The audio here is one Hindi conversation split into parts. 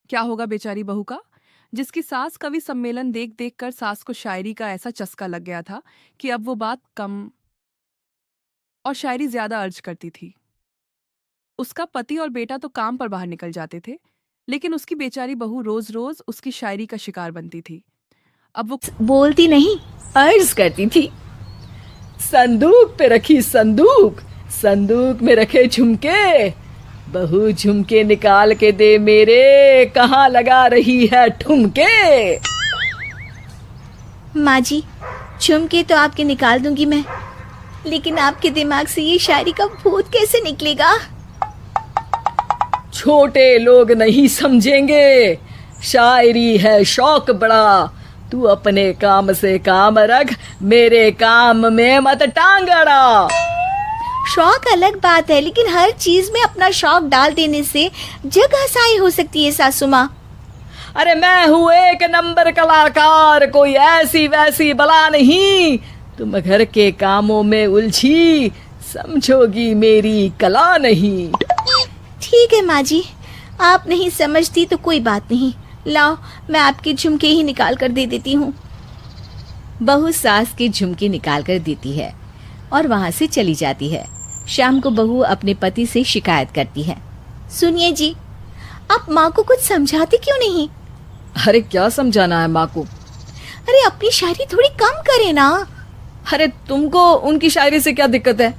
क्या होगा बेचारी बहू का, जिसकी सास कवि सम्मेलन देख देख कर सास को शायरी का ऐसा चस्का लग गया था कि अब वो बात कम और शायरी ज्यादा अर्ज करती थी। उसका पति और बेटा तो काम पर बाहर निकल जाते थे, लेकिन उसकी बेचारी बहू रोज रोज उसकी शायरी का शिकार बनती थी। अब वो बोलती नहीं, अर्ज करती थी। संदूक पे रखी संदूक, संदूक में रखे झुमके, बहू झुमके निकाल के दे मेरे, कहाँ लगा रही है ठुमके। माँ जी, झुमके तो आपके निकाल दूंगी मैं, लेकिन आपके दिमाग से ये शायरी का भूत कैसे निकलेगा? छोटे लोग नहीं समझेंगे, शायरी है शौक बड़ा, तू अपने काम से काम रख, मेरे काम में मत टांग अड़ा। शौक अलग बात है, लेकिन हर चीज में अपना शौक डाल देने से जग हंसाई हो सकती है सासू माँ। अरे मैं हूँ एक नंबर कलाकार, कोई ऐसी वैसी बला नहीं, तुम घर के कामों में उलझी, समझोगी मेरी कला नहीं। ठीक है माँ जी, आप नहीं समझती तो कोई बात नहीं, लाओ मैं आपके झुमके ही निकाल कर दे देती हूँ। बहू सास के झुमके निकाल कर देती है और वहां से चली जाती है। शाम को बहू अपने पति से शिकायत करती है। सुनिए जी, आप माँ को कुछ समझाते क्यों नहीं? अरे क्या समझाना है माँ को? अरे अपनी शायरी थोड़ी कम करे ना। अरे तुमको उनकी शायरी से क्या दिक्कत है?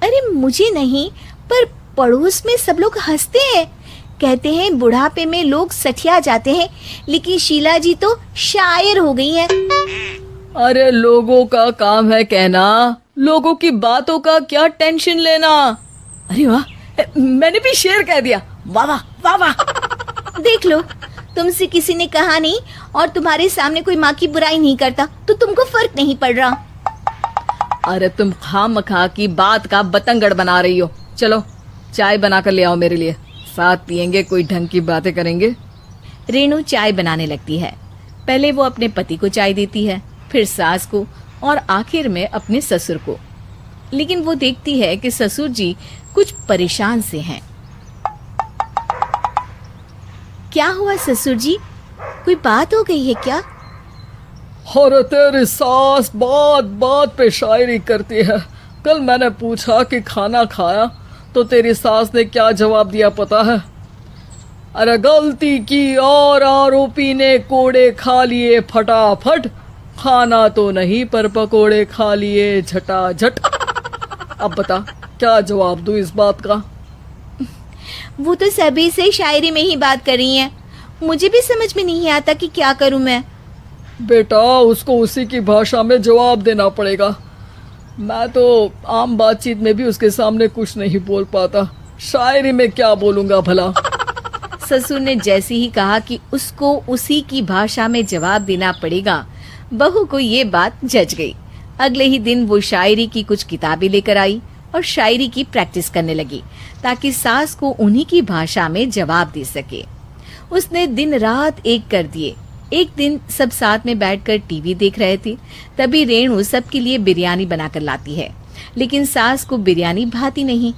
अरे मुझे नहीं, पर पड़ोस में सब लोग हंसते हैं, कहते हैं बुढ़ापे में लोग सठिया जाते हैं, लेकिन शीला जी तो शायर हो गई हैं। अरे लोगों का काम है कहना, लोगों की बातों का क्या टेंशन लेना। अरे वाह, मैंने भी शेर कह दिया, वाह वाह वाह वाह। देख लो, तुमसे किसी ने कहा नहीं और तुम्हारे सामने कोई माँ की बुराई नहीं करता तो तुमको फर्क नहीं पड़ रहा। अरे तुम खामखा की बात का बतंगड़ बना रही हो। चलो चाय बना कर ले आओ मेरे लिए, साथ पियेंगे, कोई ढंग की बातें करेंगे। रेणु चाय बनाने लगती है। पहले वो अपने पति को चाय देती है, फिर सास को और आखिर में अपने ससुर को। लेकिन वो देखती है कि ससुर जी कुछ परेशान से हैं। क्या हुआ ससुर जी, कोई बात हो गई है क्या? अरे तेरी सास बात बात पे शायरी करती है। कल मैंने पूछा कि खाना खाया तो तेरी सास ने क्या जवाब दिया पता है? अरे गलती की और आरोपी ने कोड़े खा लिए फटाफट, खाना तो नहीं पर पकोड़े खा लिए झटाझट। अब बता क्या जवाब दूं इस बात का? वो तो सभी से शायरी में ही बात कर रही हैं, मुझे भी समझ में नहीं आता कि क्या करूं मैं। बेटा उसको उसी की भाषा में जवाब देना पड़ेगा। मैं तो आम बातचीत में भी उसके सामने कुछ नहीं बोल पाता, शायरी में क्या बोलूंगा भला। ससुर ने जैसे ही कहा कि उसको उसी की भाषा में जवाब देना पड़ेगा, बहू को ये बात जच गई। अगले ही दिन वो शायरी की कुछ किताबें लेकर आई और शायरी की प्रैक्टिस करने लगी ताकि सास को उन्हीं की भाषा में जवाब दे सके। उसने दिन रात एक कर दिए। एक दिन सब साथ में बैठकर टीवी देख रहे थे, तभी रेणु सबके लिए बिरयानी बनाकर लाती है, लेकिन सास को बिरयानी भाती नहीं।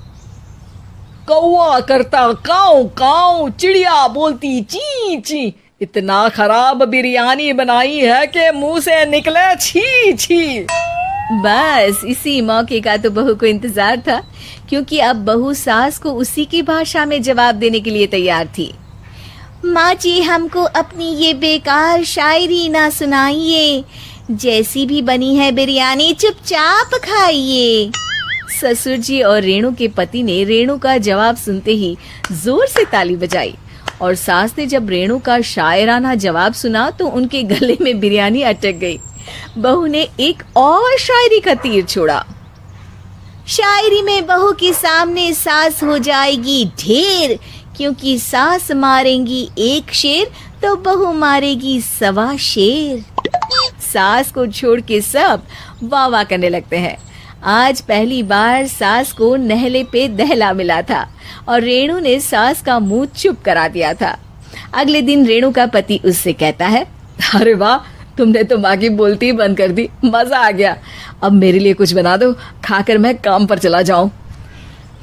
कौवा करता काऊ काऊ, चिड़िया बोलती ची ची, इतना खराब बिरयानी बनाई है कि मुंह से निकले छी छी। बस इसी मौके का तो बहू को इंतजार था, क्योंकि अब बहू सास को उसी की भाषा में जवाब देने के लिए तैयार थी। माँ जी, हमको अपनी ये बेकार शायरी ना सुनाइए, जैसी भी बनी है बिरयानी चुपचाप खाइए। ससुर जी और रेणु के पति ने रेणु का जवाब सुनते ही जोर से ताली बजाई और सास ने जब रेणु का शायराना जवाब सुना तो उनके गले में बिरयानी अटक गई। बहू ने एक और शायरी का तीर छोड़ा। शायरी में बहू के सामने सास हो जाएगी ढेर, क्योंकि सास मारेंगी एक शेर तो बहू मारेगी 1.25 शेर। सास को छोड़ के सब वाह वाह करने लगते हैं। आज पहली बार सास को नहले पे दहला मिला था और रेणु ने सास का मुंह चुप करा दिया था। अगले दिन रेणु का पति उससे कहता है, अरे वाह, तुमने तो माँ की बोलती बंद कर दी, मजा आ गया। अब मेरे लिए कुछ बना दो, खाकर मैं काम पर चला जाऊं।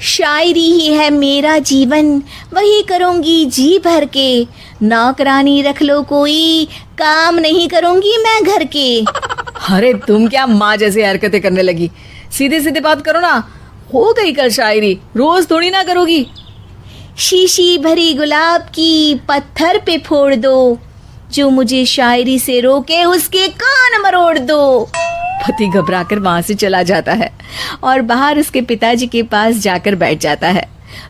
शायरी ही है मेरा जीवन, वही करूंगी जी भर के। नौकरानी रख लो कोई, काम नहीं करूंगी मैं घर के। अरे तुम क्या माँ जैसी हरकतें करने लगी, सीधे सीधे बात करो ना। हो गई कल शायरी, रोज थोड़ी ना करोगी। शीशी भरी गुलाब की पत्थर पे फोड़ दो, जो मुझे शायरी से रोके उसके कान मरोड़ दो। पति घबराकर वहां से चला जाता है और बाहर उसके पिताजी के पास जाकर बैठ जाता है।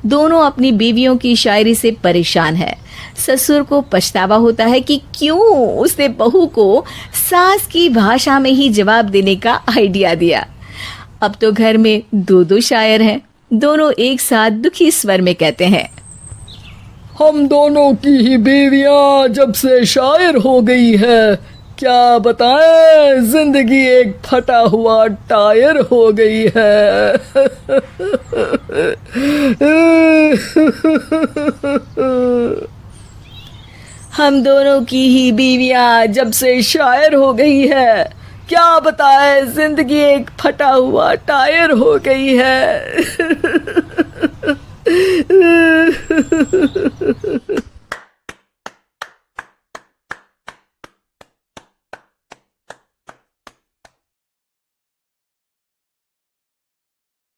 दोनों अपनी बीवियों की शायरी से परेशान है। ससुर को पछतावा होता है कि क्यों उसने बहू को सास की भाषा में ही जवाब देने का आइडिया दिया। अब तो घर में दो दो शायर हैं। दोनों एक साथ दुखी स्वर में कहते हैं, हम दोनों की ही बीवियां जब से शायर हो गई है, क्या बताएं, जिंदगी एक फटा हुआ टायर हो गई है। हम दोनों की ही बीवियां जब से शायर हो गई है, क्या बताएं, जिंदगी एक फटा हुआ टायर हो गई है।